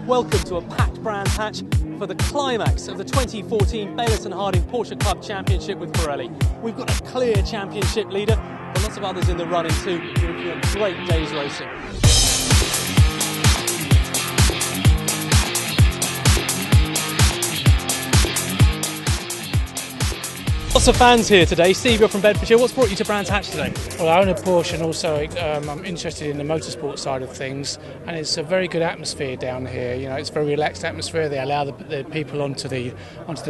Welcome to a packed Brands Hatch for the climax of the 2014 Bayliss & Harding Porsche Club Championship with Pirelli. We've got a clear championship leader, but lots of others in the running too. It's going to be a great day's racing. Lots of fans here today. Steve, you're from Bedfordshire. What's brought you to Brands Hatch today? Well, I own a Porsche and also I'm interested in the motorsport side of things, and it's a very good atmosphere down here. You know, it's a very relaxed atmosphere. They allow the people onto the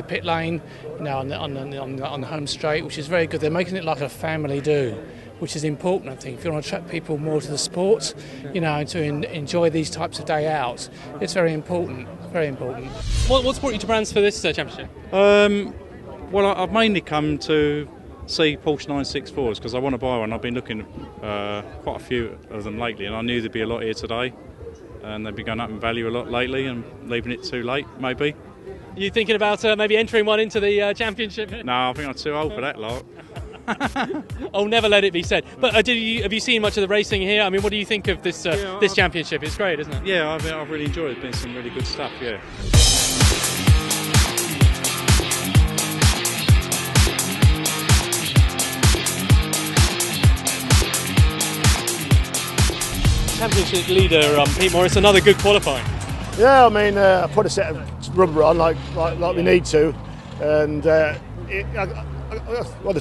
pit lane, you know, on the home straight, which is very good. They're making it like a family do, which is important, I think. If you want to attract people more to the sport, you know, to enjoy these types of day out, it's very important. Very important. What's brought you to Brands for this championship? Well, I've mainly come to see Porsche 964s because I want to buy one. I've been looking quite a few of them lately, and I knew there'd be a lot here today, and they've been going up in value a lot lately and leaving it too late, maybe. Are you thinking about maybe entering one into the championship? No, I think I'm too old for that lot. Oh, never let it be said. But have you seen much of the racing here? I mean, what do you think of this this championship? It's great, isn't it? Yeah, I've really enjoyed it. It's been some really good stuff, yeah. Championship leader Pete Morris, another good qualifying. Yeah, I mean, I put a set of rubber on like we need to, and the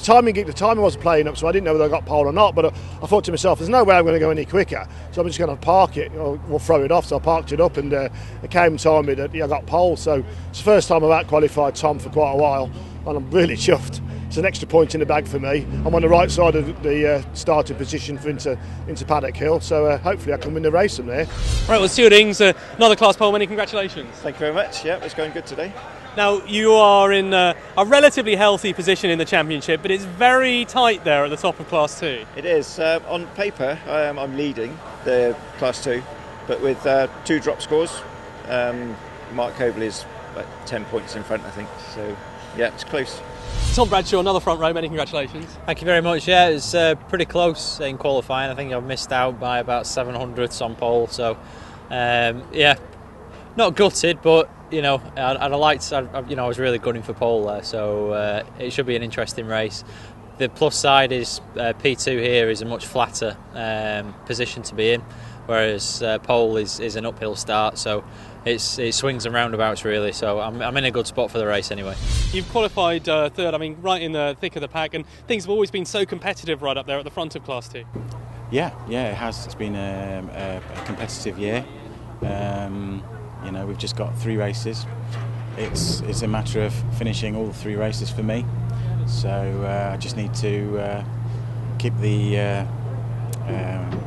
timing wasn't playing up, so I didn't know whether I got pole or not. But I thought to myself, there's no way I'm going to go any quicker, so I'm just going to park it or throw it off. So I parked it up, and it came and told me that I got pole. So it's the first time I've out-qualified Tom for quite a while, and I'm really chuffed. It's an extra point in the bag for me. I'm on the right side of the starting position for into Paddock Hill, so hopefully I can win the race from there. Right, well, Stuart Ings, another class pole, many congratulations. Thank you very much. Yeah, it's going good today. Now, you are in a relatively healthy position in the championship, but it's very tight there at the top of Class 2. It is. On paper, I'm leading the Class 2, but with 2 drop scores, Mark Cobley is about 10 points in front, I think. So, yeah, it's close. Tom Bradshaw, another front row, many congratulations. Thank you very much. Yeah, it was pretty close in qualifying. I think I've missed out by about 700ths on pole. So, yeah, not gutted, but you know, I was really gunning for pole there. So it should be an interesting race. The plus side is P2 here is a much flatter position to be in, whereas pole is an uphill start. So it swings and roundabouts really. So I'm in a good spot for the race anyway. You've qualified third. I mean, right in the thick of the pack, and things have always been so competitive right up there at the front of Class 2. Yeah, it has. It's been a competitive year. You know, we've just got 3 races. It's a matter of finishing all 3 races for me. So I just need to keep the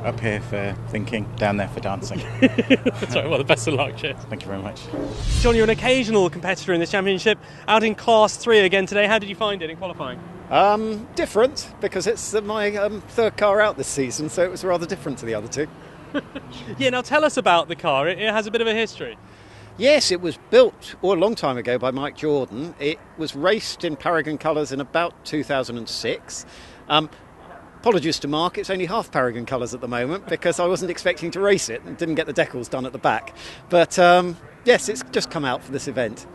up here for thinking, down there for dancing. That's right, well, the best of luck, cheers. Thank you very much. John, you're an occasional competitor in this championship, out in Class 3 again today. How did you find it in qualifying? Different, because it's my third car out this season, so it was rather different to the other 2. Yeah, now tell us about the car. It has a bit of a history. Yes, it was built a long time ago by Mike Jordan. It was raced in Paragon colours in about 2006. Apologies to Mark, it's only half Paragon colours at the moment because I wasn't expecting to race it and didn't get the decals done at the back. But yes, it's just come out for this event.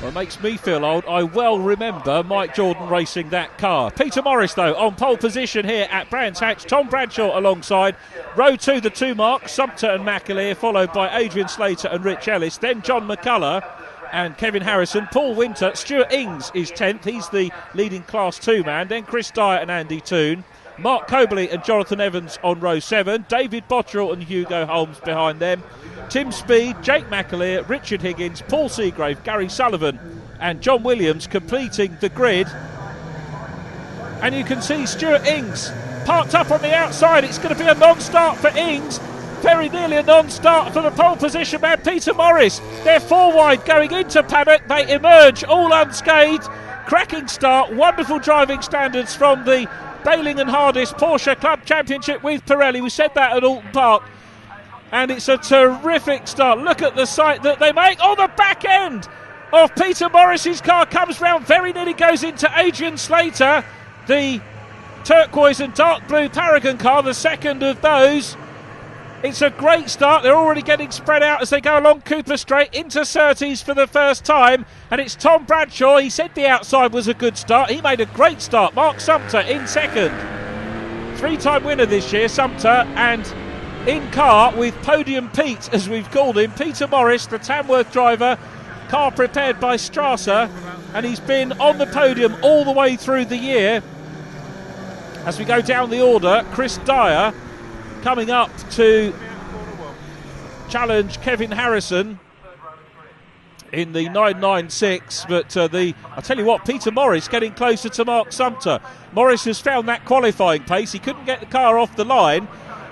Well, it makes me feel old. I well remember Mike Jordan racing that car. Peter Morris, though, on pole position here at Brands Hatch. Tom Bradshaw alongside. Row 2, the 2 marks, Sumpter and McAleer, followed by Adrian Slater and Rich Ellis. Then John McCullough and Kevin Harrison. Paul Winter. Stuart Ings is 10th. He's the leading Class 2 man. Then Chris Dyer and Andy Toon. Mark Cobley and Jonathan Evans on row 7. David Botterill and Hugo Holmes behind them. Tim Speed, Jake McAleer, Richard Higgins, Paul Seagrave, Gary Sullivan and John Williams completing the grid. And you can see Stuart Ings parked up on the outside. It's going to be a non-start for Ings. Very nearly a non-start for the pole position man, Peter Morris. They're 4 wide going into paddock. They emerge all unscathed. Cracking start, wonderful driving standards from the Bayliss & Harding Porsche Club Championship with Pirelli. We said that at Alton Park. And it's a terrific start. Look at the sight that they make. Oh, the back end of Peter Morris's car comes round, very nearly goes into Adrian Slater. The turquoise and dark blue Paragon car, the second of those. It's a great start. They're already getting spread out as they go along Cooper Straight into Surtees for the first time. And it's Tom Bradshaw. He said the outside was a good start. He made a great start. Mark Sumpter in second. 3-time winner this year, Sumpter. And in car with Podium Pete, as we've called him, Peter Morris, the Tamworth driver. Car prepared by Strasser. And he's been on the podium all the way through the year. As we go down the order, Chris Dyer coming up to challenge Kevin Harrison in the 996, but I tell you what, Peter Morris getting closer to Mark Sumpter. Morris has found that qualifying pace. He couldn't get the car off the line.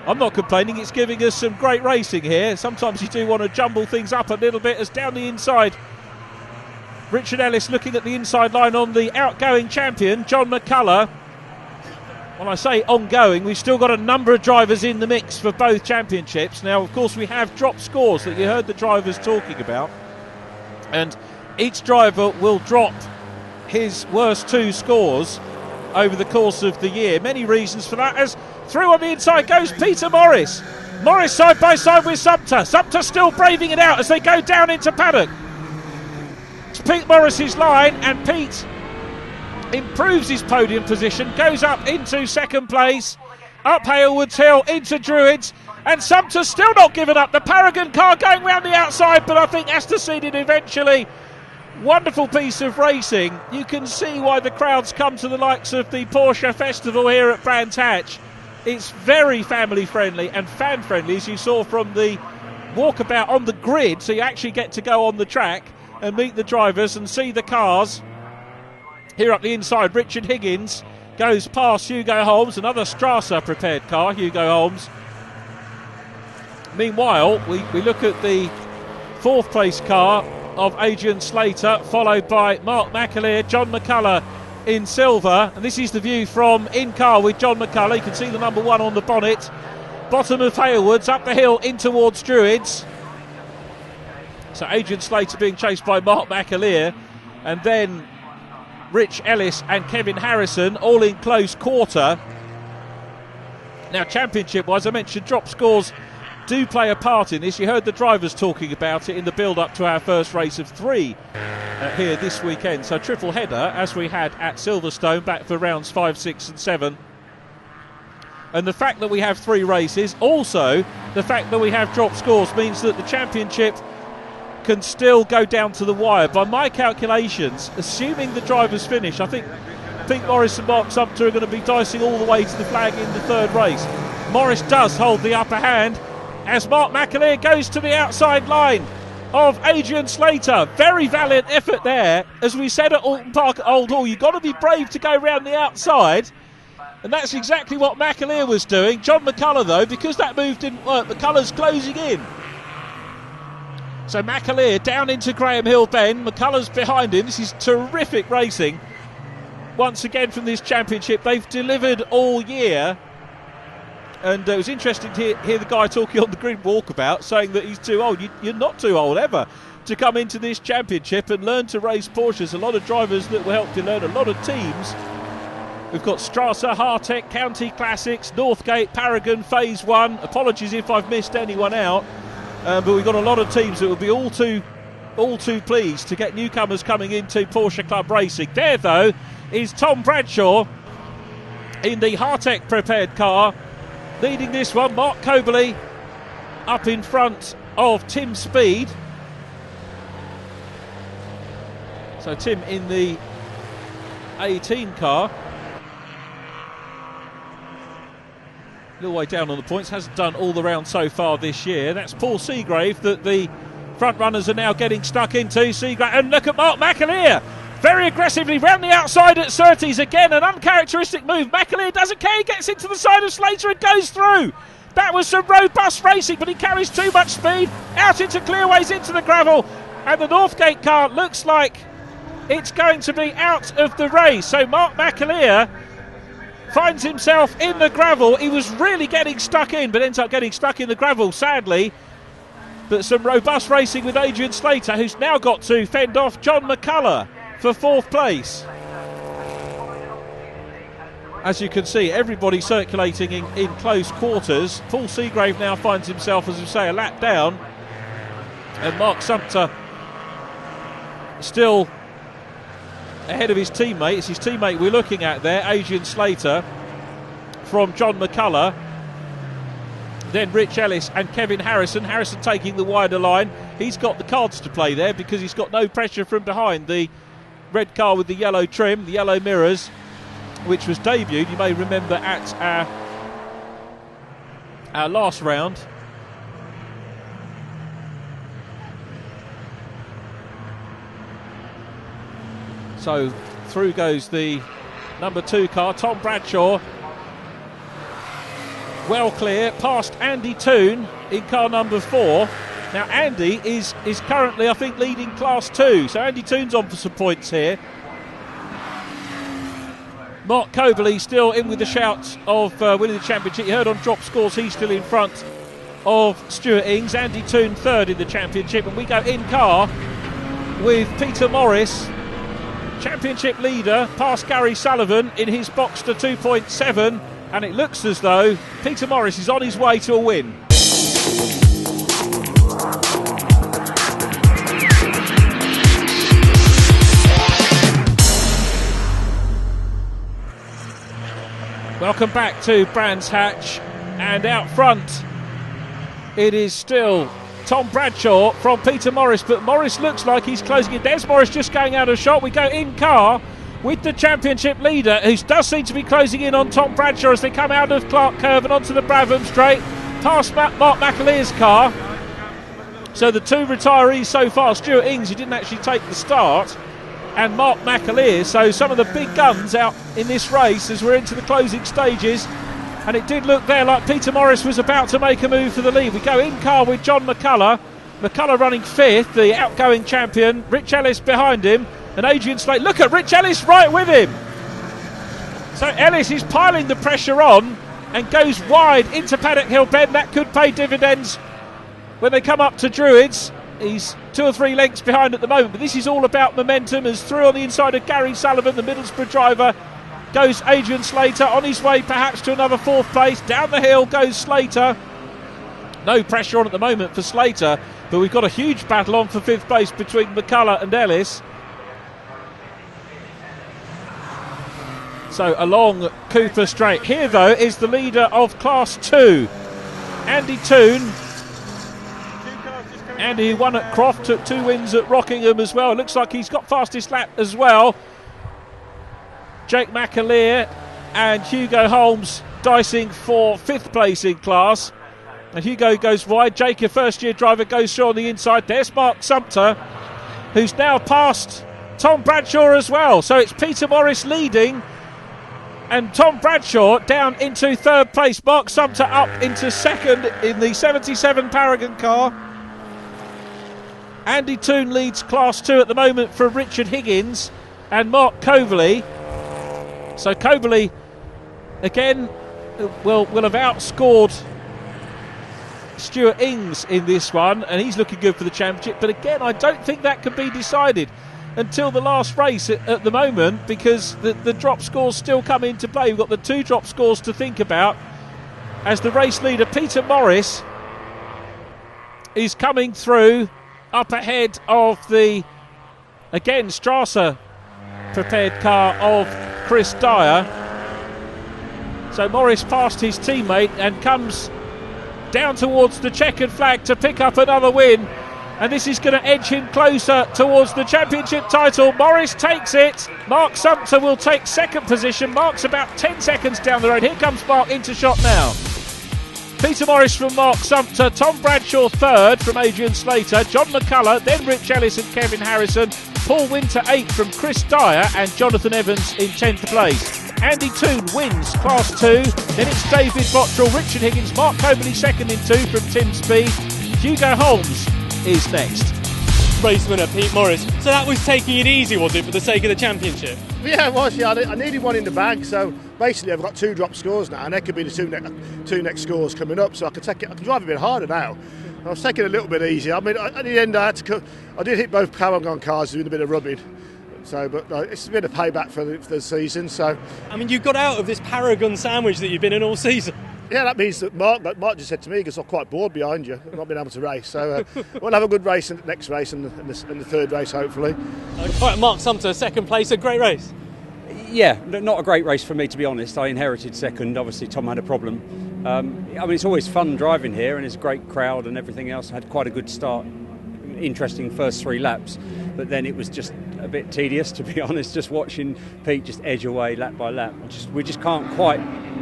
I'm not complaining, it's giving us some great racing here. Sometimes you do want to jumble things up a little bit as down the inside. Richard Ellis looking at the inside line on the outgoing champion, John McCullough. When I say ongoing, we've still got a number of drivers in the mix for both championships. Now, of course, we have drop scores that you heard the drivers talking about. And each driver will drop his worst 2 scores over the course of the year. Many reasons for that, as through on the inside goes Peter Morris. Morris side by side with Sumpter. Sumpter still braving it out as they go down into paddock. It's Pete Morris's line, and Pete improves his podium position, goes up into second place, up Halewoods Hill into Druids, and Sumpter's still not given up. The Paragon car going round the outside, but I think has to see it eventually. Wonderful piece of racing. You can see why the crowds come to the likes of the Porsche Festival here at Brands Hatch. It's very family friendly and fan friendly, as you saw from the walkabout on the grid, so you actually get to go on the track and meet the drivers and see the cars. Here up the inside, Richard Higgins goes past Hugo Holmes, another Strasser prepared car, Hugo Holmes. Meanwhile, we look at the 4th place car of Adrian Slater, followed by Mark McAleer, John McCullough in silver. And this is the view from in car with John McCullough. You can see the number 1 on the bonnet. Bottom of Halewoods, up the hill in towards Druids. So Adrian Slater being chased by Mark McAleer. And then Rich Ellis and Kevin Harrison all in close quarter. Now, championship-wise, I mentioned drop scores do play a part in this. You heard the drivers talking about it in the build-up to our first race of 3 here this weekend. So triple header, as we had at Silverstone back for rounds 5, 6 and 7. And the fact that we have 3 races, also the fact that we have drop scores, means that the championship can still go down to the wire. By my calculations, assuming the drivers finish, I think Pete Morris and Mark Sumpter are going to be dicing all the way to the flag in the 3rd race. Morris does hold the upper hand as Mark McAleer goes to the outside line of Adrian Slater. Very valiant effort there. As we said at Alton Park at Old Hall, you've got to be brave to go round the outside, and that's exactly what McAleer was doing. John McCullough, though, because that move didn't work, McCullough's closing in. So McAleer down into Graham Hill Bend. McCullough's behind him. This is terrific racing once again from this championship. They've delivered all year. And it was interesting to hear the guy talking on the grid walkabout saying that he's too old. You're not too old ever to come into this championship and learn to race Porsches. A lot of drivers that will help you learn, a lot of teams. We've got Strasser, Hartech, County Classics, Northgate, Paragon, Phase 1. Apologies if I've missed anyone out. But we've got a lot of teams that will be all too pleased to get newcomers coming into Porsche Club Racing. There, though, is Tom Bradshaw in the Hartech prepared car, leading this one. Mark Coberley up in front of Tim Speed. So Tim in the 18 car. A little way down on the points, hasn't done all the round so far this year. That's Paul Seagrave that the front runners are now getting stuck into. Seagrave, and look at Mark McAleer, very aggressively round the outside at Surtees. Again, an uncharacteristic move. McAleer doesn't care, he gets into the side of Slater and goes through. That was some robust racing, but he carries too much speed out into clearways, into the gravel, and the Northgate car looks like it's going to be out of the race. So Mark McAleer finds himself in the gravel. He was really getting stuck in, but ends up getting stuck in the gravel, sadly. But some robust racing with Adrian Slater, who's now got to fend off John McCullough for 4th place. as you can see, everybody circulating in close quarters. Paul Seagrave now finds himself, as we say, a lap down, and Mark Sumpter still ahead of his teammate. It's his teammate we're looking at there, Adrian Slater from John McCullough, then Rich Ellis and Kevin Harrison. Harrison taking the wider line. He's got the cards to play there because he's got no pressure from behind. The red car with the yellow trim, the yellow mirrors, which was debuted, you may remember, at our last round. So through goes the number 2 car, Tom Bradshaw. Well clear, past Andy Toon in car number 4. Now Andy is currently, I think, leading Class 2. So Andy Toon's on for some points here. Mark Coverley still in with the shout of winning the championship. You heard on drop scores he's still in front of Stuart Ings. Andy Toon third in the championship. And we go in car with Peter Morris, championship leader, past Gary Sullivan in his Boxster 2.7. And it looks as though Peter Morris is on his way to a win. Welcome back to Brands Hatch, and out front it is still Tom Bradshaw from Peter Morris, but Morris looks like he's closing it. There's Morris just going out of shot. We go in car with the championship leader, who does seem to be closing in on Tom Bradshaw as they come out of Clark Curve and onto the Bradham Straight, past Mark McAleer's car. So the 2 retirees so far, Stuart Ings, who didn't actually take the start, and Mark McAleer. So some of the big guns out in this race as we're into the closing stages, and it did look there like Peter Morris was about to make a move for the lead. We go in car with John McCullough running 5th, the outgoing champion, Rich Ellis behind him, and Adrian Slater. Look at Rich Ellis right with him. So Ellis is piling the pressure on and goes wide into Paddock Hill Bend. That could pay dividends when they come up to Druids. He's 2 or 3 lengths behind at the moment, but this is all about momentum. As through on the inside of Gary Sullivan, the Middlesbrough driver, goes Adrian Slater, on his way perhaps to another 4th place. Down the hill goes Slater. No pressure on at the moment for Slater, but we've got a huge battle on for 5th place between McCullough and Ellis. So along Cooper Straight. Here though is the leader of Class 2, Andy Toon. Andy won at Croft, took 2 wins at Rockingham as well. It looks like he's got fastest lap as well. Jake McAleer and Hugo Holmes dicing for 5th place in class. And Hugo goes wide. Jake, a first-year driver, goes short on the inside. There's Mark Sumpter, who's now passed Tom Bradshaw as well. So it's Peter Morris leading, and Tom Bradshaw down into 3rd place. Mark Sumpter up into 2nd in the 77 Paragon car. Andy Toon leads Class 2 at the moment for Richard Higgins and Mark Coverley. So Coverley again will have outscored Stuart Ings in this one, and he's looking good for the championship. But again, I don't think that can be decided until the last race at the moment, because the drop scores still come into play. We've got the 2 drop scores to think about as the race leader Peter Morris is coming through up ahead of the, again, Strasser prepared car of Chris Dyer. So Morris passed his teammate and comes down towards the checkered flag to pick up another win, and this is going to edge him closer towards the championship title. Morris takes it. Mark Sumpter will take 2nd position. Mark's about 10 seconds down the road. Here comes Mark into shot now. Peter Morris from Mark Sumpter, Tom Bradshaw 3rd from Adrian Slater, John McCullough, then Rich Ellis and Kevin Harrison, Paul Winter 8th from Chris Dyer, and Jonathan Evans in 10th place. Andy Toon wins Class 2, then it's David Bottrell, Richard Higgins, Mark Coverley 2nd in 2 from Tim Speed. Hugo Holmes is next. Race winner Pete Morris. So that was taking it easy, was it, for the sake of the championship? Yeah, it was. Yeah, I needed one in the bag, so basically I've got 2 drop scores now, and there could be the 2 next scores coming up, so I can drive a bit harder now. I was taking it a little bit easier. I mean, at the end I did hit both Paragon cars doing a bit of rubbing. So, but it's been a payback for the season. So, I mean, you got out of this Paragon sandwich that you've been in all season. yeah, that means that Mark just said to me, because I'm quite bored behind you, I've not been able to race. So we'll have a good race in the next race and the third race, hopefully. Right, Mark Sumter, second place, a great race. Yeah, not a great race for me, to be honest. I inherited second. Obviously, Tom had a problem. I mean, it's always fun driving here, and it's a great crowd and everything else. I had quite a good start, interesting first 3 laps, but then it was just a bit tedious, to be honest, just watching Pete just edge away lap by lap. We just can't quite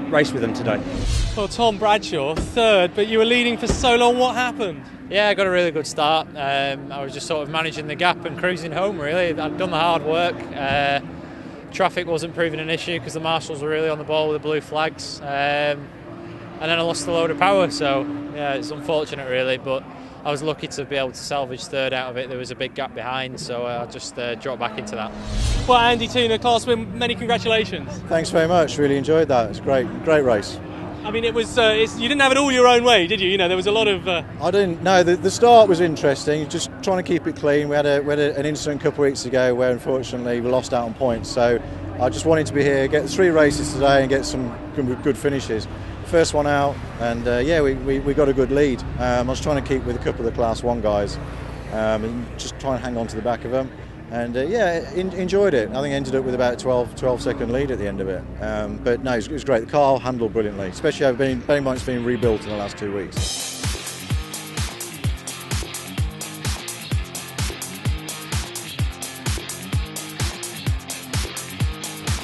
race with them today. Well, Tom Bradshaw, third, but you were leading for so long. What happened? Yeah, I got a really good start. I was just sort of managing the gap and cruising home, really. I'd done the hard work. Traffic wasn't proving an issue because the marshals were really on the ball with the blue flags. And then I lost a load of power, so yeah, it's unfortunate, really, but I was lucky to be able to salvage third out of it. There was a big gap behind, so I just dropped back into that. Well, Andy Toona, class win, many congratulations. Thanks very much, really enjoyed that. It's great race. I mean, it was. You didn't have it all your own way, did you? You know, there was a lot of. I didn't. No, the start was interesting. Just trying to keep it clean. We had an incident a couple of weeks ago where unfortunately we lost out on points. So I just wanted to be here, get 3 races today, and get some good finishes. First one out, and we got a good lead. I was trying to keep with a couple of the Class 1 guys, and just try and hang on to the back of them. And enjoyed it. I think I ended up with about a 12 second lead at the end of it. But no, it was great. The car handled brilliantly, especially bearing in mind it's been rebuilt in the last 2 weeks.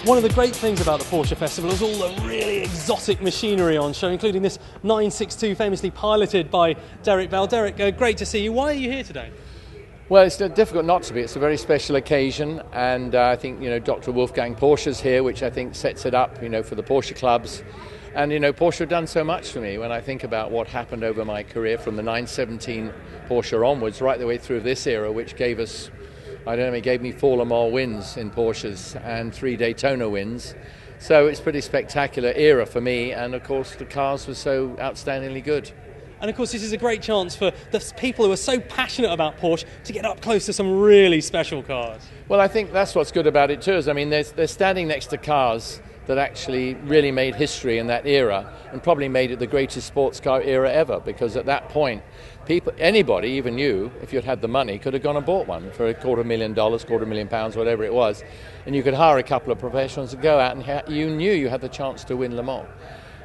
One of the great things about the Porsche Festival is all the really exotic machinery on show, including this 962 famously piloted by Derek Bell. Derek, great to see you. Why are you here today? Well, it's difficult not to be. It's a very special occasion, and I think Dr. Wolfgang Porsche's here, which I think sets it up, for the Porsche clubs. And Porsche have done so much for me when I think about what happened over my career from the 917 Porsche onwards, right the way through this era, which gave us, it gave me 4 Le Mans wins in Porsches and 3 Daytona wins. So it's a pretty spectacular era for me, and of course the cars were so outstandingly good. And of course this is a great chance for the people who are so passionate about Porsche to get up close to some really special cars. Well, I think that's what's good about it too, is they're standing next to cars that actually really made history in that era and probably made it the greatest sports car era ever, because at that point anybody, even you, if you'd had the money, could have gone and bought one for $250,000, £250,000, whatever it was, and you could hire a couple of professionals to go out and you knew you had the chance to win Le Mans.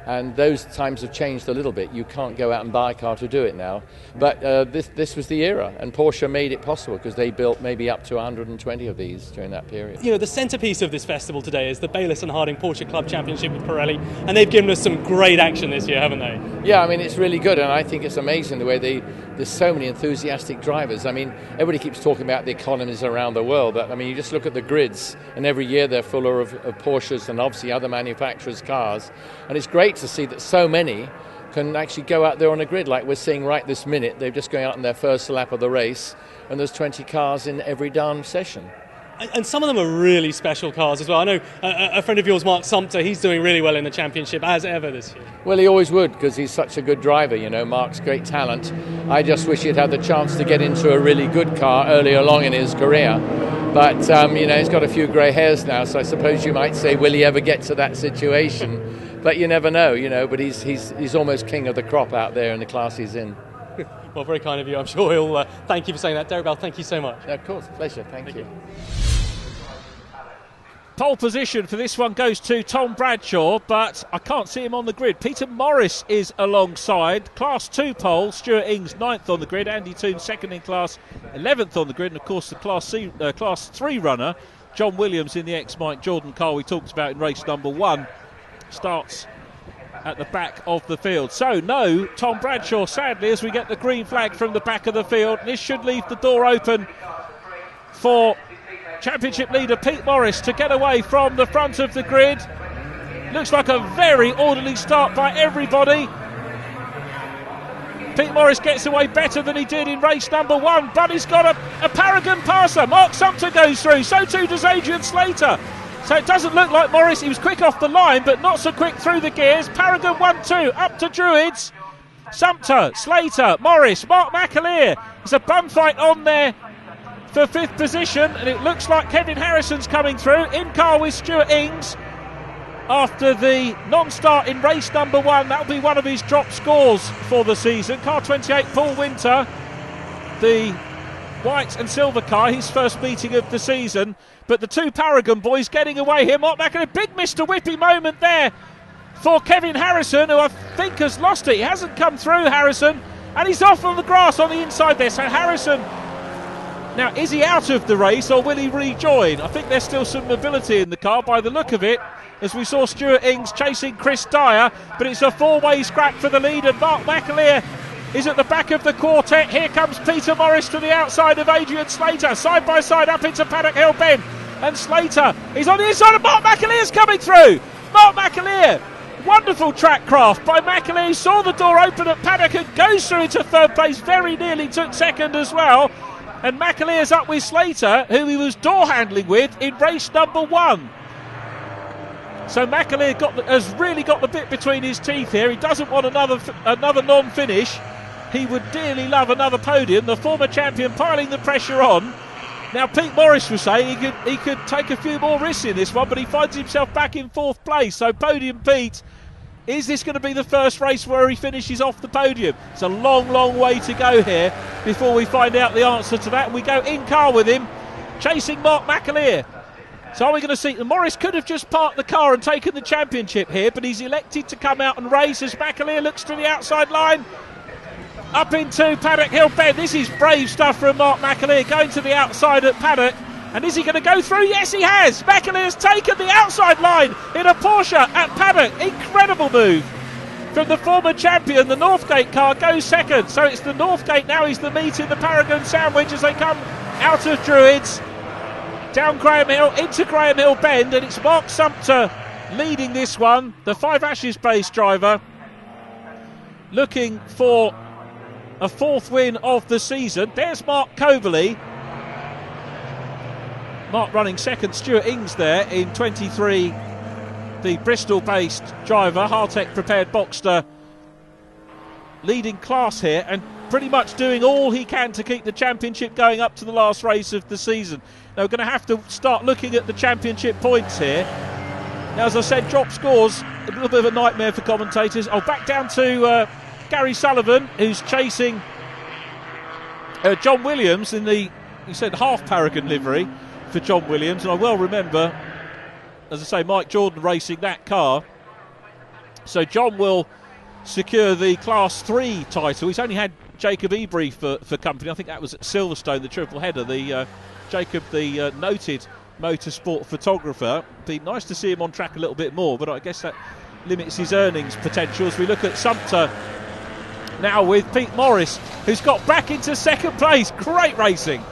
And those times have changed a little bit. You can't go out and buy a car to do it now. But this was the era, and Porsche made it possible because they built maybe up to 120 of these during that period. The centrepiece of this festival today is the Bayliss and Harding Porsche Club Championship with Pirelli, and they've given us some great action this year, haven't they? Yeah, it's really good, and I think it's amazing the way there's so many enthusiastic drivers. Everybody keeps talking about the economies around the world, but you just look at the grids, and every year they're full of Porsches and obviously other manufacturers' cars, and it's great to see that so many can actually go out there on a grid like we're seeing right this minute. They're just going out in their first lap of the race, and there's 20 cars in every darn session. And some of them are really special cars as well. I know a friend of yours, Mark Sumter, he's doing really well in the championship, as ever this year. Well, he always would, because he's such a good driver, Mark's great talent. I just wish he'd had the chance to get into a really good car earlier along in his career. But, he's got a few grey hairs now, so I suppose you might say, will he ever get to that situation? But you never know, but he's almost king of the crop out there in the class he's in. Well, very kind of you. I'm sure he'll thank you for saying that. Derek Bell, thank you so much. Of course, pleasure. Thank you. Pole position for this one goes to Tom Bradshaw, but I can't see him on the grid. Peter Morris is alongside. Class 2 pole, Stuart Ings 9th on the grid, Andy Toone 2nd in class, 11th on the grid, and of course the Class 3 runner, John Williams in the ex-Mike Jordan car we talked about in race number 1, starts at the back of the field. So no Tom Bradshaw, sadly, as we get the green flag from the back of the field. This should leave the door open for championship leader Pete Morris to get away from the front of the grid. Looks like a very orderly start by everybody. Pete Morris gets away better than he did in race number 1, but he's got a Paragon passer. Mark Sumter goes through, so too does Adrian Slater. So it doesn't look like Morris, he was quick off the line, but not so quick through the gears. Paragon 1-2, up to Druids. Sumter, Slater, Morris, Mark McAleer. There's a bum fight on there for 5th position, and it looks like Kevin Harrison's coming through, in car with Stuart Ings. After the non-start in race number 1, that'll be one of his drop scores for the season. Car 28, Paul Winter, the white and silver car, his first meeting of the season. But the 2 Paragon boys getting away here. Mark McAleer, big Mr. Whippy moment there for Kevin Harrison, who I think has lost it. He hasn't come through, Harrison, and he's off on the grass on the inside there. So Harrison, now is he out of the race or will he rejoin? I think there's still some mobility in the car by the look of it, as we saw Stuart Ings chasing Chris Dyer, but it's a 4-way scrap for the lead, and Mark McAleer is at the back of the quartet. Here comes Peter Morris to the outside of Adrian Slater, side by side up into Paddock Hill Bend, and Slater is on the inside, and Mark McAleer's coming through. Mark McAleer, wonderful track craft by McAleer. He saw the door open at Paddock and goes through into 3rd place, very nearly took 2nd as well, and McAleer's up with Slater, who he was door handling with in race number 1. So McAleer has really got the bit between his teeth here. He doesn't want another non-finish. He would dearly love another podium. The former champion piling the pressure on. Now Pete Morris was saying he could take a few more risks in this one, but he finds himself back in 4th place. So Podium Pete, is this going to be the first race where he finishes off the podium? It's a long, long way to go here before we find out the answer to that. And we go in car with him, chasing Mark McAleer. So are we going to see... Morris could have just parked the car and taken the championship here, but he's elected to come out and race as McAleer looks to the outside line. Up into Paddock Hill Bend. This is brave stuff from Mark McAleer, going to the outside at Paddock. And is he going to go through? Yes, he has. McAleer's taken the outside line in a Porsche at Paddock. Incredible move from the former champion. The Northgate car goes 2nd. So it's the Northgate now. He's the meat in the Paragon sandwich as they come out of Druids. Down Graham Hill, into Graham Hill Bend, and it's Mark Sumpter leading this one, the 5 Ashes-based driver, looking for a 4th win of the season. There's Mark Coverley. Mark running 2nd, Stuart Ings there in 23, the Bristol-based driver, Hartec prepared Boxster, leading class here and pretty much doing all he can to keep the championship going up to the last race of the season. Now we're going to have to start looking at the championship points here. Now, as I said, drop scores, a little bit of a nightmare for commentators. Oh, back down to Gary Sullivan, who's chasing John Williams in the, he said, half Paragon livery for John Williams. And I well remember, as I say, Mike Jordan racing that car. So John will secure the Class 3 title. He's only had Jacob Ebrey for company. I think that was at Silverstone, the triple header. Jacob, the noted motorsport photographer. Be nice to see him on track a little bit more, but I guess that limits his earnings potential as we look at Sumpter now with Pete Morris, who's got back into 2nd place. Great racing.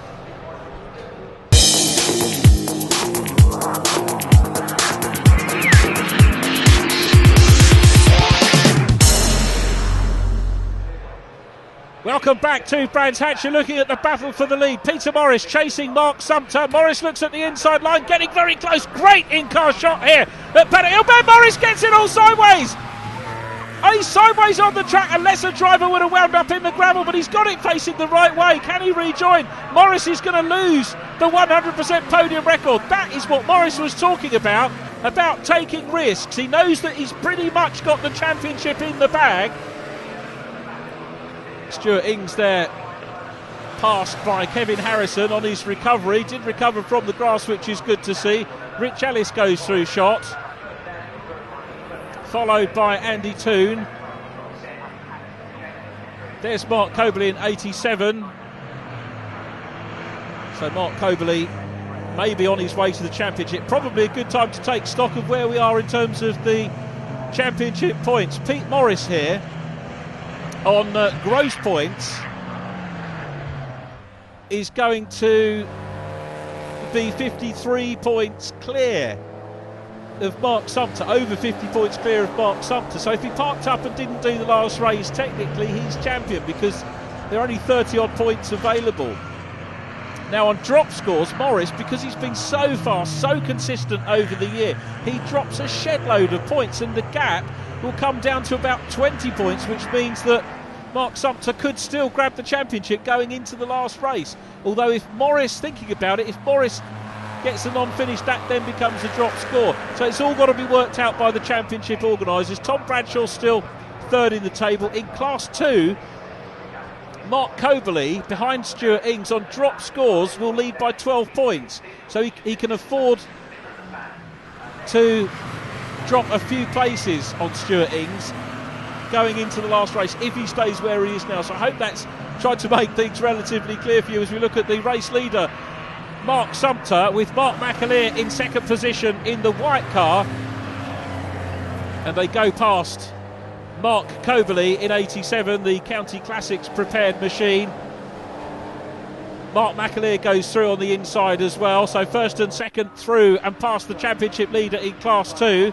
Welcome back to Brands Hatch. You're looking at the battle for the lead. Peter Morris chasing Mark Sumpter. Morris looks at the inside line, getting very close. Great in-car shot here at Paddock Hill Bend. Morris gets it all sideways. He's sideways on the track. A lesser driver would have wound up in the gravel, but he's got it facing the right way. Can he rejoin? Morris is going to lose the 100% podium record. That is what Morris was talking about taking risks. He knows that he's pretty much got the championship in the bag. Stuart Ings there, passed by Kevin Harrison on his recovery. Did recover from the grass, which is good to see. Rich Ellis goes through shot, followed by Andy Toon. There's Mark Coverley in 87. So Mark Coverley may be on his way to the championship. Probably a good time to take stock of where we are in terms of the championship points. Pete Morris here on gross points is going to be 53 points clear of Mark Sumpter, over 50 points clear of Mark Sumpter. So if he parked up and didn't do the last race, technically he's champion because there are only 30 odd points available. Now on drop scores, Morris, because he's been so fast, so consistent over the year, he drops a shed load of points and the gap will come down to about 20 points, which means that Mark Sumpter could still grab the championship going into the last race. Although if Morris, thinking about it, if Morris gets the non-finish, that then becomes a drop score. So it's all got to be worked out by the championship organisers. Tom Bradshaw still third in the table. In Class 2, Mark Coverley, behind Stuart Ings, on drop scores will lead by 12 points. So he can afford to drop a few places on Stuart Ings going into the last race if he stays where he is now. So I hope that's tried to make things relatively clear for you as we look at the race leader, Mark Sumpter, with Mark McAleer in second position in the white car, and they go past Mark Coverley in 87, the County Classics prepared machine. Mark McAleer goes through on the inside as well, so first and second through and past the championship leader in Class 2.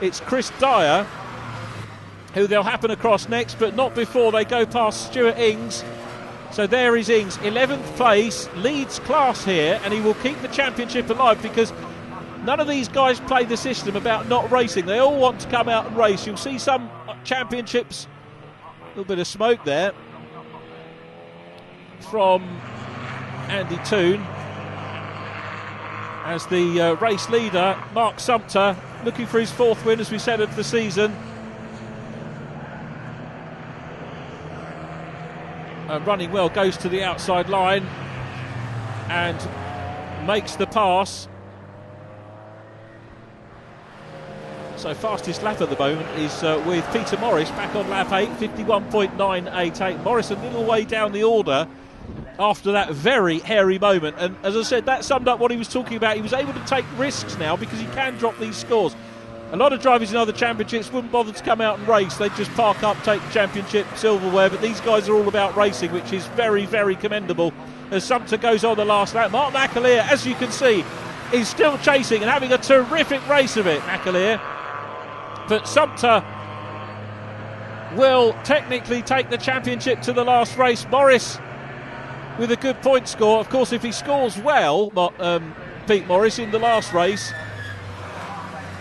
It's Chris Dyer who they'll happen across next, but not before they go past Stuart Ings. So there is Ings, 11th place, leads class here, and he will keep the championship alive because none of these guys play the system about not racing. They all want to come out and race. You'll see some championships, a little bit of smoke there from Andy Toon as the race leader, Mark Sumpter, looking for his fourth win, as we said, of the season. Running well, goes to the outside line and makes the pass. So fastest lap at the moment is with Peter Morris back on lap 8, 51.988. Morris a little way down the order after that very hairy moment, and as I said, that summed up what he was talking about. He was able to take risks now because he can drop these scores. A lot of drivers in other championships wouldn't bother to come out and race. They'd just park up, take the championship silverware, but these guys are all about racing, which is very, very commendable. As Sumpter goes on the last lap, Mark McAleer, as you can see, is still chasing and having a terrific race of it, McAleer. But Sumpter will technically take the championship to the last race. Morris with a good point score. Of course, if he scores well, Pete Morris, in the last race,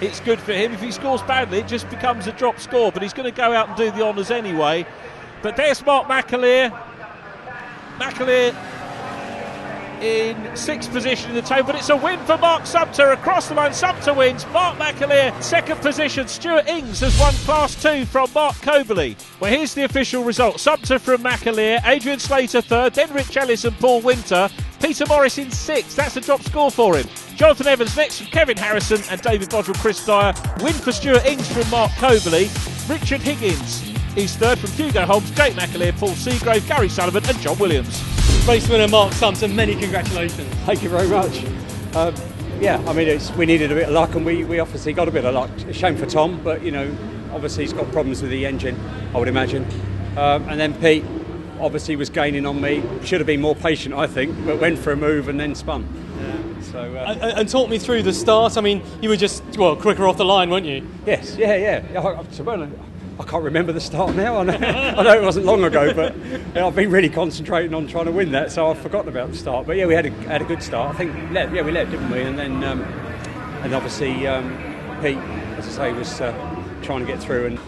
it's good for him. If he scores badly, it just becomes a drop score, but he's going to go out and do the honours anyway. But there's Mark McAleer. McAleer in sixth position in the table, but it's a win for Mark Sumpter across the line. Sumpter wins. Mark McAleer second position. Stuart Ings has won Class 2 from Mark Coverley. Well, here's the official result. Sumpter from McAleer, Adrian Slater third, then Rich Ellis and Paul Winter, Peter Morris in sixth. That's a drop score for him. Jonathan Evans next from Kevin Harrison and David Bodrell, Chris Dyer. Win for Stuart Ings from Mark Coverley. Richard Higgins is third from Hugo Holmes, Jake McAleer, Paul Seagrave, Gary Sullivan and John Williams. Race winner Mark Sumpter, many congratulations. Thank you very much. We needed a bit of luck, and we obviously got a bit of luck. A shame for Tom, but obviously he's got problems with the engine, I would imagine. And then Pete obviously was gaining on me. Should have been more patient, I think, but went for a move and then spun. So, and talk me through the start. I mean, you were just quicker off the line, weren't you? Yes, yeah. I can't remember the start now. I know it wasn't long ago, but I've been really concentrating on trying to win that, so I've forgotten about the start. But yeah, we had a good start. I think we led, didn't we? And then and obviously Pete, as I say, was trying to get through, and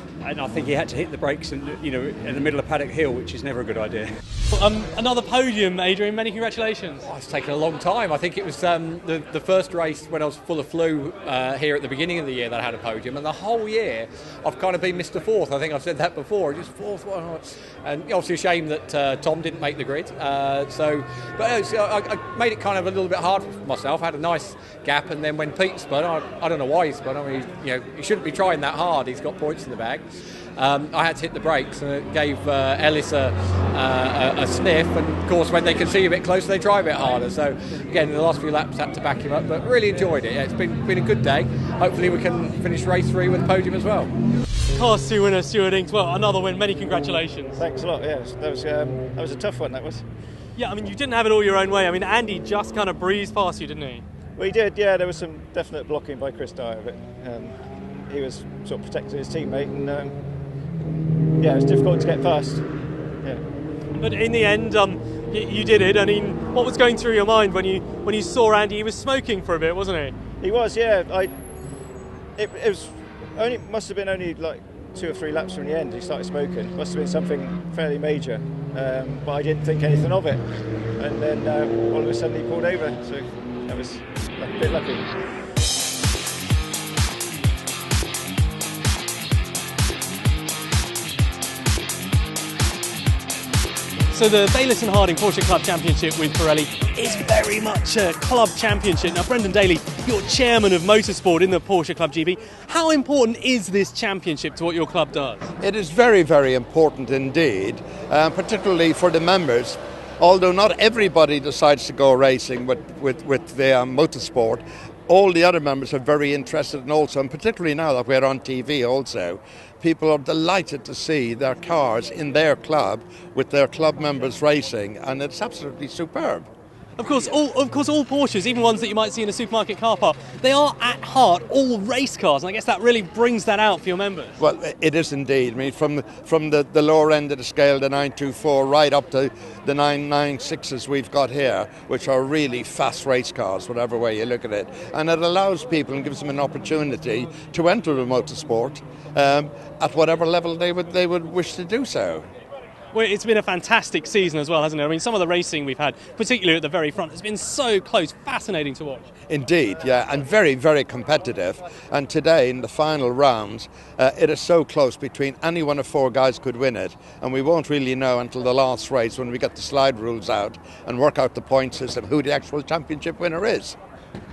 I think he had to hit the brakes in the middle of Paddock Hill, which is never a good idea. Another podium, Adrian. Many congratulations. It's taken a long time. I think it was the first race when I was full of flu here at the beginning of the year that I had a podium, and the whole year I've kind of been Mr. Fourth. I think I've said that before. Just fourth, and obviously a shame that Tom didn't make the grid. So I made it kind of a little bit hard for myself. I had a nice gap, and then when Pete spun, I don't know why he spun. I mean, he shouldn't be trying that hard. He's got points in the bag. I had to hit the brakes, and it gave Ellis a sniff, and of course when they can see a bit closer they try a bit harder. So again, in the last few laps I had to back him up, but really enjoyed it. Yeah, it's been a good day. Hopefully we can finish race 3 with a podium as well. Class 2 winner Stuart Ings, well, another win. Many congratulations. Thanks a lot. Yeah, that was a tough one. That was. Yeah, I mean, you didn't have it all your own way. I mean, Andy just kind of breezed past you, didn't he? Well, he did. Yeah, there was some definite blocking by Chris Dyer, but he was sort of protecting his teammate, and it was difficult to get past. Yeah. But in the end, you did it. I mean, what was going through your mind when you saw Andy? He was smoking for a bit, wasn't he? He was, yeah. It was must have been only like 2 or 3 laps from the end, he started smoking. Must have been something fairly major, but I didn't think anything of it. And then all of a sudden he pulled over, so I was a bit lucky. So the Bayliss and Harding Porsche Club Championship with Pirelli is very much a club championship. Now, Brendan Daly, you're chairman of motorsport in the Porsche Club GP. How important is this championship to what your club does? It is very, very important indeed, particularly for the members. Although not everybody decides to go racing with their motorsport, all the other members are very interested in also, and particularly now that we're on TV also, people are delighted to see their cars in their club with their club members racing, and it's absolutely superb. Of course, all Porsches, even ones that you might see in a supermarket car park, they are at heart all race cars, and I guess that really brings that out for your members. Well, it is indeed. I mean, from the lower end of the scale, the 924, right up to the 996s we've got here, which are really fast race cars, whatever way you look at it. And it allows people and gives them an opportunity to enter the motorsport at whatever level they would wish to do so. Well, it's been a fantastic season as well, hasn't it? I mean, some of the racing we've had, particularly at the very front, has been so close, fascinating to watch. Indeed, yeah, and very, very competitive. And today, in the final rounds, it is so close between any one of 4 guys could win it. And we won't really know until the last race when we get the slide rules out and work out the point system who the actual championship winner is.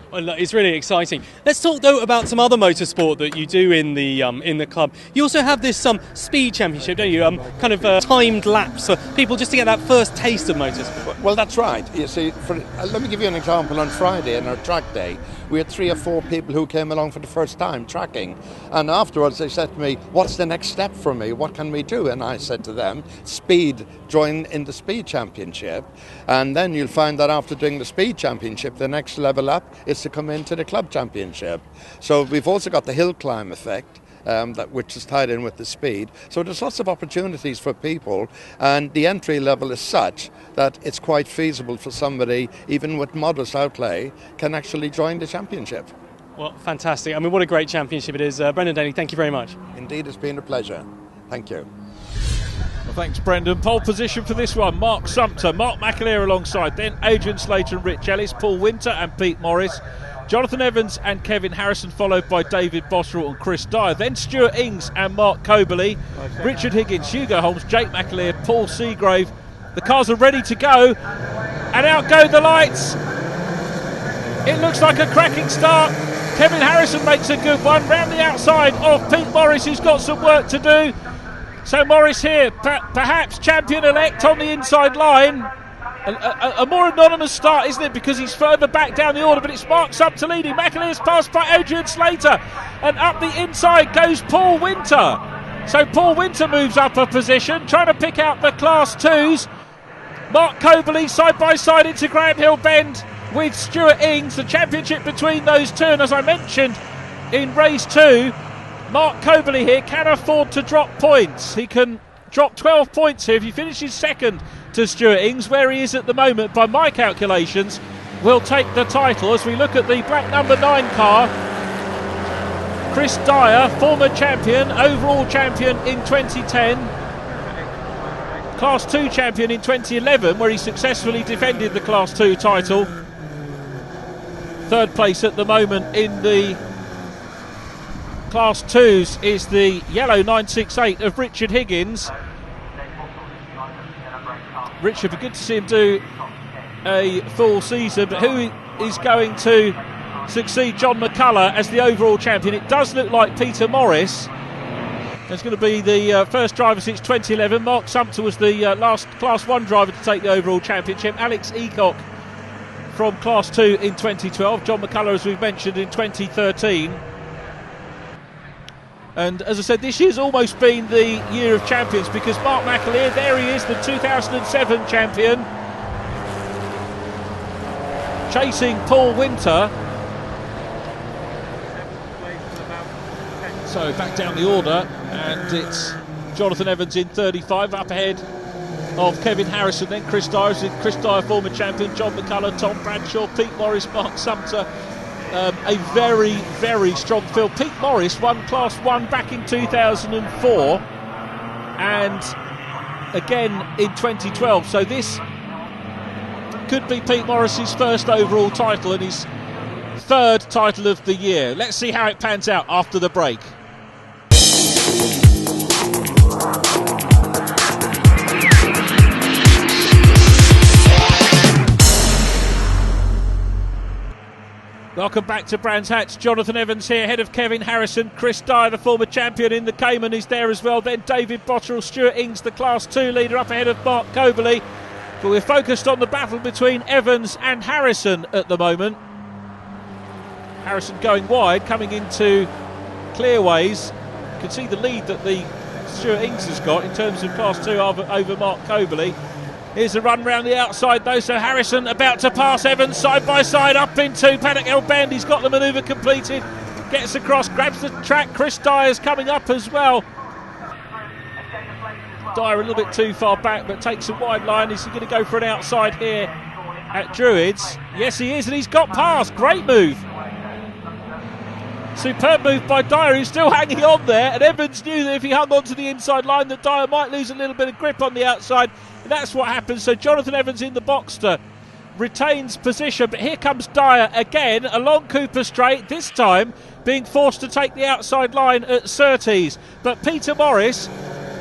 Well, it's really exciting. Let's talk though about some other motorsport that you do in the club. You also have this speed championship, don't you? Kind of timed laps for people just to get that first taste of motorsport. Well, that's right. You see, let me give you an example. On Friday, in our track day, we had 3 or 4 people who came along for the first time tracking, and afterwards they said to me, "What's the next step for me? What can we do?" And I said to them, "Speed. Join in the speed championship, and then you'll find that after doing the speed championship, the next level up is to come into the club championship." So we've also got the hill climb effect, which is tied in with the speed. So there's lots of opportunities for people, and the entry level is such that it's quite feasible for somebody, even with modest outlay, can actually join the championship. Well, fantastic. I mean, what a great championship it is. Brendan Daly, thank you very much. Indeed, it's been a pleasure. Thank you. Well, thanks, Brendan. Pole position for this one, Mark Sumpter, Mark McAleer alongside, then Adrian Slater and Rich Ellis, Paul Winter and Pete Morris, Jonathan Evans and Kevin Harrison, followed by David Boswell and Chris Dyer, then Stuart Ings and Mark Coberley, Richard Higgins, Hugo Holmes, Jake McAleer, Paul Seagrave. The cars are ready to go, and out go the lights. It looks like a cracking start. Kevin Harrison makes a good one round the outside of Pete Morris, who's got some work to do. So Morris here, perhaps champion-elect on the inside line. A more anonymous start, isn't it, because he's further back down the order, but it's Mark Sumpter leading. McAleer's passed by Adrian Slater, and up the inside goes Paul Winter. So Paul Winter moves up a position, trying to pick out the Class 2s. Mark Coberley side by side into Graham Hill Bend with Stuart Ings. The championship between those two, and as I mentioned in race 2, Mark Coberley here can afford to drop points. He can drop 12 points here if he finishes second to Stuart Ings, where he is at the moment by my calculations, will take the title. As we look at the black number 9 car, Chris Dyer, former champion, overall champion in 2010, Class 2 champion in 2011, where he successfully defended the Class 2 title. Third place at the moment in the Class 2s is the yellow 968 of Richard Higgins. Richard, be good to see him do a full season, but who is going to succeed John McCullough as the overall champion? It does look like Peter Morris. There's going to be the first driver since 2011. Mark Sumpter was the last Class 1 driver to take the overall championship. Alex Eacock from Class 2 in 2012. John McCullough, as we've mentioned, in 2013. And as I said, this year's almost been the year of champions, because Mark McAleer, there he is, the 2007 champion, chasing Paul Winter. So back down the order, and it's Jonathan Evans in 35, up ahead of Kevin Harrison, then Chris Dyer, former champion, John McCullough, Tom Bradshaw, Pete Morris, Mark Sumpter, a very, very strong field. Pete Morris won Class 1 back in 2004 and again in 2012. So this could be Pete Morris's first overall title and his third title of the year. Let's see how it pans out after the break. Welcome back to Brands Hatch. Jonathan Evans here, ahead of Kevin Harrison. Chris Dyer, the former champion in the Cayman, is there as well. Then David Botterill, Stuart Ings, the Class 2 leader, up ahead of Mark Coberley. But we're focused on the battle between Evans and Harrison at the moment. Harrison going wide, coming into clearways. You can see the lead that the Stuart Ings has got in terms of Class 2 over Mark Coberley. Here's a run round the outside though, so Harrison about to pass Evans side by side up into Paddock Hill Bend. He's got the manoeuvre completed, gets across, grabs the track. Chris Dyer's coming up as well. Dyer a little bit too far back, but takes a wide line. Is he going to go for an outside here at Druids? Yes, he is, and he's got past. Great move. Superb move by Dyer, who's still hanging on there, and Evans knew that if he hung on to the inside line that Dyer might lose a little bit of grip on the outside, and that's what happens. So Jonathan Evans in the Boxster retains position, but here comes Dyer again along Cooper Straight, this time being forced to take the outside line at Surtees. But Peter Morris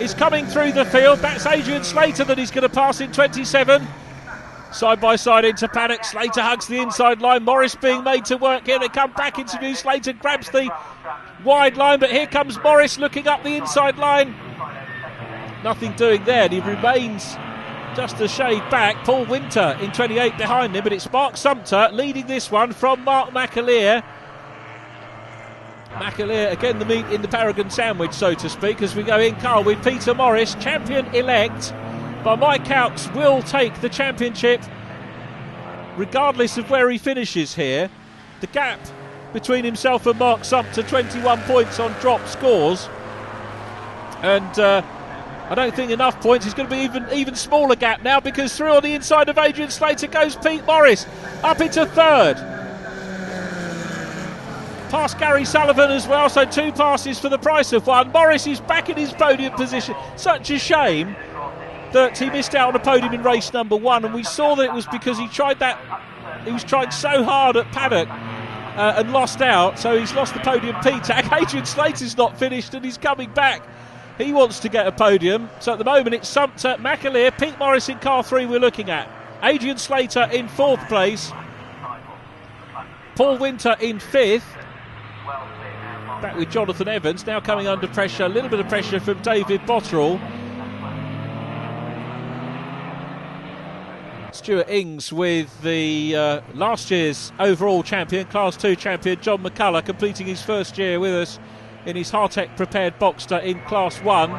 is coming through the field. That's Adrian Slater that he's going to pass in 27. Side by side into Paddock. Slater hugs the inside line. Morris being made to work here. They come back into view. Slater grabs the wide line, but here comes Morris looking up the inside line. Nothing doing there, and he remains just a shade back. Paul Winter in 28 behind him, but it's Mark Sumter leading this one from Mark McAleer. McAleer again the meat in the Paragon sandwich, so to speak, as we go in car with Peter Morris, champion-elect. By my counts, will take the championship regardless of where he finishes here. The gap between himself and Mark Sumter, 21 points on drop scores, and I don't think enough points. It's going to be even smaller gap now, because through on the inside of Adrian Slater goes Pete Morris up into third, past Gary Sullivan as well, so two passes for the price of one. Morris is back in his podium position. Such a shame that he missed out on a podium in race number one, and we saw that it was because he was trying so hard at Paddock and lost out, so he's lost the podium P tag. Adrian Slater's not finished and he's coming back. He wants to get a podium, so at the moment it's Sumter, McAleer, Pete Morris in car 3 we're looking at. Adrian Slater in 4th place, Paul Winter in 5th, back with Jonathan Evans, now coming under pressure, a little bit of pressure from David Botterill. Stuart Ings with the last year's overall champion, Class 2 champion, John McCullough, completing his first year with us in his Hartec prepared Boxster in Class 1.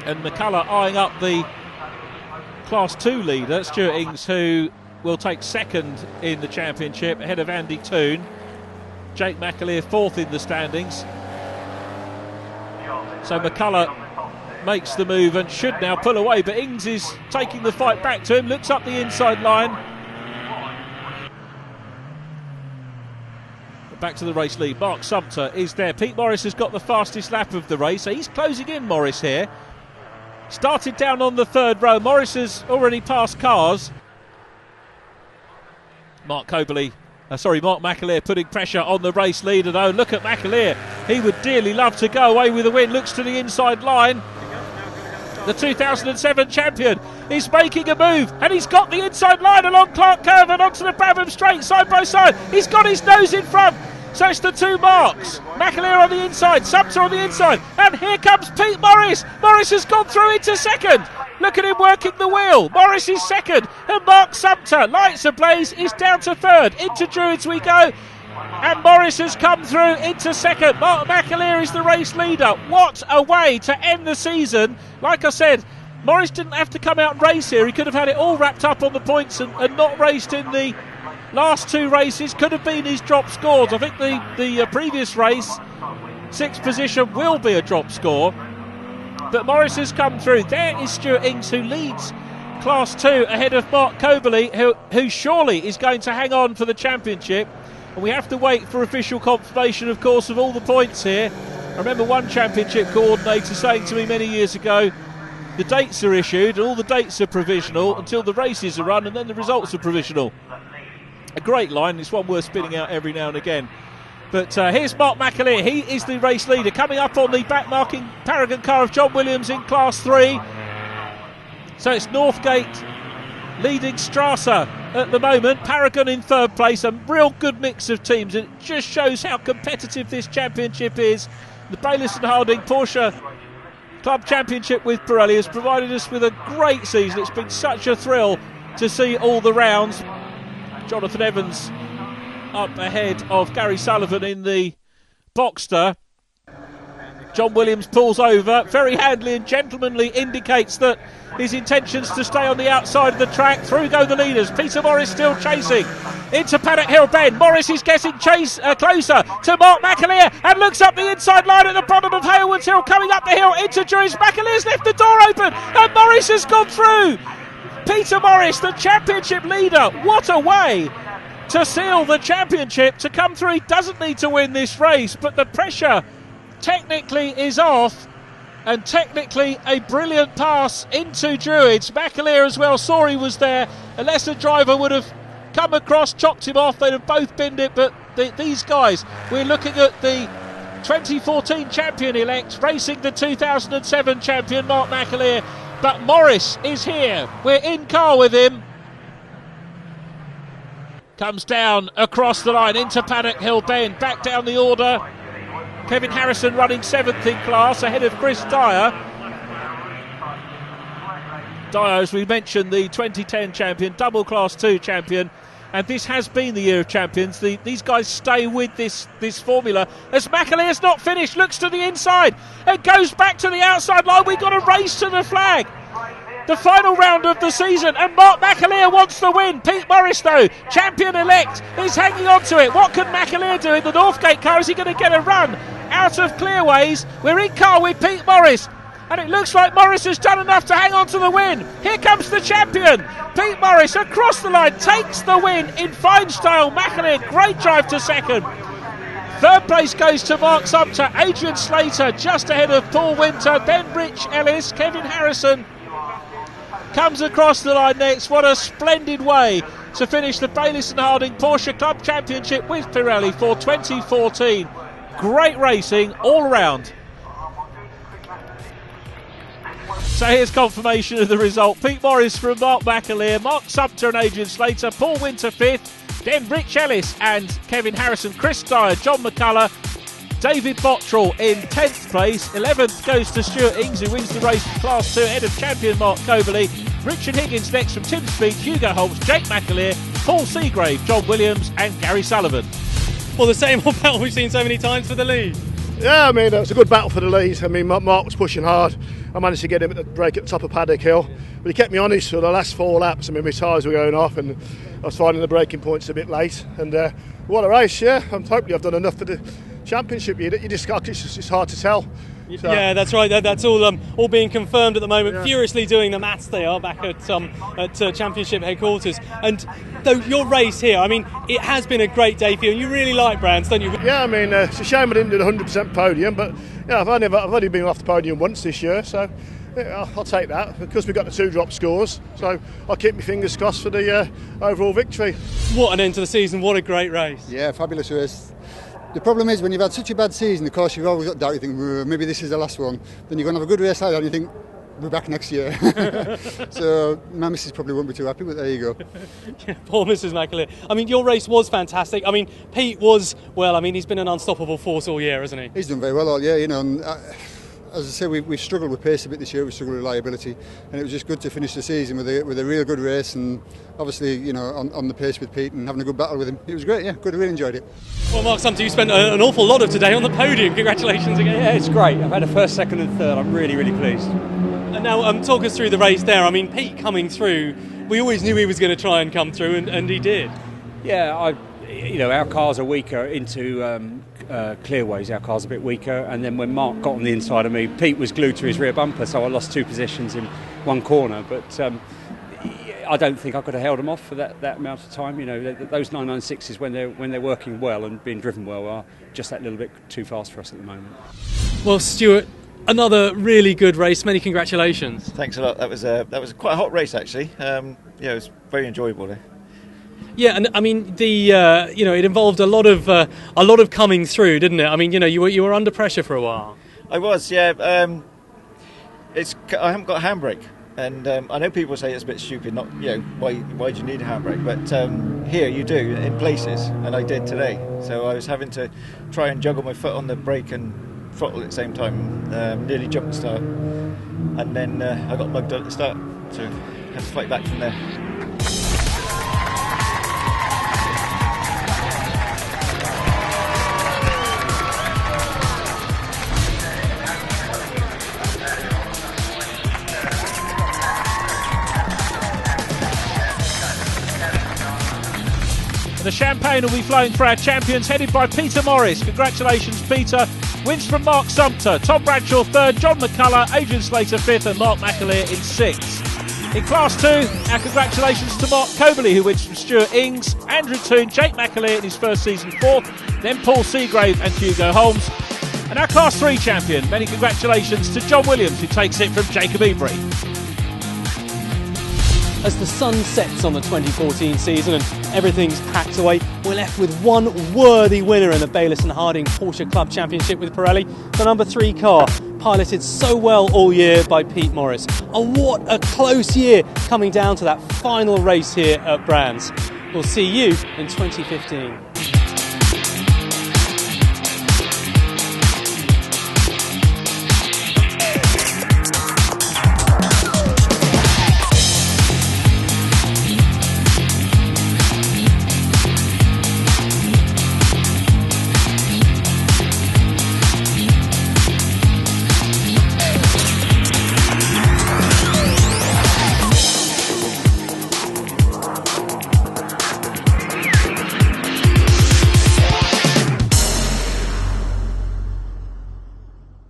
And McCullough eyeing up the Class 2 leader, Stuart Ings, who will take second in the championship ahead of Andy Toon. Jake McAleer 4th in the standings. So McCullough makes the move and should now pull away, but Ings is taking the fight back to him, looks up the inside line. Back to the race lead, Mark Sumter is there. Pete Morris has got the fastest lap of the race, so he's closing in Morris here. Started down on the third row. Morris has already passed cars. Mark McAleer putting pressure on the race leader though. Look at McAleer, he would dearly love to go away with a win. Looks to the inside line. The 2007 champion is making a move, and he's got the inside line along Clark Curve and onto the Brabham Straight side by side. He's got his nose in front, so it's the two marks. McAleer on the inside, Sumter on the inside, and here comes Pete Morris. Morris has gone through into second. Look at him working the wheel. Morris is second, and Mark Sumter, lights ablaze, is down to third. Into Druids we go, and Morris has come through into second. Mark McAleer is the race leader. What a way to end the season. Like I said, Morris didn't have to come out and race here. He could have had it all wrapped up on the points and not raced in the last two races. Could have been his drop scores. I think the previous race, 6th position, will be a drop score. But Morris has come through. There is Stuart Ings, who leads Class 2 ahead of Mark Coberley, who surely is going to hang on for the championship. And we have to wait for official confirmation, of course, of all the points here. I remember one championship coordinator saying to me many years ago, the dates are issued, all the dates are provisional until the races are run, and then the results are provisional. A great line, it's one worth spinning out every now and again. But here's Mark McAleer, he is the race leader, coming up on the back-marking Paragon car of John Williams in Class 3. So it's Northgate leading Strasser at the moment, Paragon in third place, a real good mix of teams. It just shows how competitive this championship is. The Bayliss and Harding Porsche Club Championship with Pirelli has provided us with a great season. It's been such a thrill to see all the rounds. Jonathan Evans up ahead of Gary Sullivan in the Boxster. John Williams pulls over, very handily and gentlemanly indicates that his intentions to stay on the outside of the track. Through go the leaders. Peter Morris still chasing into Paddock Hill Bend. Morris is getting closer to Mark McAleer and looks up the inside line at the bottom of Hailwoods Hill, coming up the hill into Drury's. McAleer's left the door open and Morris has gone through. Peter Morris, the championship leader. What a way to seal the championship, to come through. He doesn't need to win this race, but the pressure technically is off, and technically a brilliant pass into Druids. McAleer as well saw he was there. A lesser driver would have come across, chopped him off, they'd have both binned it, but these guys, we're looking at the 2014 champion-elect racing the 2007 champion Mark McAleer, but Morris is here, we're in car with him. Comes down across the line into Paddock Hill Bend, back down the order. Kevin Harrison running 7th in class ahead of Chris Dyer. Dyer, as we mentioned, the 2010 champion, double Class 2 champion, and this has been the year of champions. These guys stay with this formula. As McAleer's not finished, looks to the inside and goes back to the outside line. We've got a race to the flag. The final round of the season, and Mark McAleer wants the win. Pete Morris, though, champion-elect, is hanging on to it. What can McAleer do in the Northgate car? Is he going to get a run out of Clearways? We're in car with Pete Morris, and it looks like Morris has done enough to hang on to the win. Here comes the champion. Pete Morris across the line, takes the win in fine style. McAleer, great drive to second. Third place goes to Mark Sumter. Adrian Slater just ahead of Paul Winter, then Rich Ellis. Kevin Harrison comes across the line next. What a splendid way to finish the Bayliss and Harding Porsche Club Championship with Pirelli for 2014. Great racing all round. So here's confirmation of the result. Pete Morris from Mark McAleer, Mark Sumter and Adrian Slater, Paul Winter 5th, then Rich Ellis and Kevin Harrison, Chris Dyer, John McCullough, David Bottrell in 10th place. 11th goes to Stuart Ings, who wins the race in Class 2 ahead of champion Mark Coberley. Richard Higgins next from Tim Speed, Hugo Holmes, Jake McAleer, Paul Seagrave, John Williams and Gary Sullivan. Well, the same old battle we've seen so many times for the lead. Yeah, I mean, it's a good battle for the lead. I mean, Mark was pushing hard. I managed to get him at the break at the top of Paddock Hill, but he kept me honest for the last 4 laps. I mean, my tyres were going off and I was finding the braking points a bit late. And what a race, yeah. I'm hoping I've done enough for the championship. It's hard to tell. So. Yeah, that's right. That's all being confirmed at the moment. Yeah. Furiously doing the maths they are back at championship headquarters. And though your race here, I mean, it has been a great day for you, and you really like Brands, don't you? Yeah, I mean, it's a shame I didn't do the 100% podium, but yeah, I've only been off the podium once this year, so yeah, I'll take that because we got the 2 drop scores. So I'll keep my fingers crossed for the overall victory. What an end to the season! What a great race! Yeah, fabulous race. The problem is when you've had such a bad season, of course you've always got doubt. You think maybe this is the last one. Then you're going to have a good race like that and you think we're back next year. So my missus probably won't be too happy, but there you go. Yeah, poor Mrs. McAleer. I mean, your race was fantastic. I mean, Pete was, well, I mean, he's been an unstoppable force all year, hasn't he? He's done very well all year, you know. And, as I say, we've struggled with pace a bit this year. We struggled with reliability, and it was just good to finish the season with a real good race. And obviously, you know, on the pace with Pete and having a good battle with him. It was great, yeah, good. I really enjoyed it. Well, Mark Sumter, you spent an awful lot of today on the podium. Congratulations again. Yeah, it's great. I've had a first, second, and third. I'm really, really pleased. And now, talk us through the race there. I mean, Pete coming through. We always knew he was going to try and come through, and he did. Yeah, our cars are weaker into Clearways. Our car's a bit weaker, and then when Mark got on the inside of me, Pete was glued to his rear bumper, so I lost 2 positions in one corner. But I don't think I could have held them off for that amount of time. You know, those 996s when they're working well and being driven well are just that little bit too fast for us at the moment. Well, Stuart, another really good race. Many congratulations. Thanks a lot. That was quite a hot race actually. Yeah, it was very enjoyable. Yeah, and I mean it involved a lot of coming through, didn't it? I mean, you were under pressure for a while. I was, yeah. I haven't got a handbrake, and I know people say it's a bit stupid. Not, why do you need a handbrake? But here you do in places, and I did today. So I was having to try and juggle my foot on the brake and throttle at the same time. Nearly jumped the start, and then I got mugged at the start, so had to fight back from there. The champagne will be flowing for our champions, headed by Peter Morris. Congratulations, Peter. Wins from Mark Sumpter, Tom Bradshaw third, John McCullough, Adrian Slater fifth, and Mark McAleer in sixth. In Class 2, our congratulations to Mark Coberley, who wins from Stuart Ings, Andrew Toon, Jake McAleer in his first season fourth, then Paul Seagrave and Hugo Holmes. And our Class 3 champion, many congratulations to John Williams, who takes it from Jacob Ebery. As the sun sets on the 2014 season and everything's packed away, we're left with one worthy winner in the Bayliss & Harding Porsche Club Championship with Pirelli, the number 3 car, piloted so well all year by Pete Morris. And what a close year coming down to that final race here at Brands. We'll see you in 2015.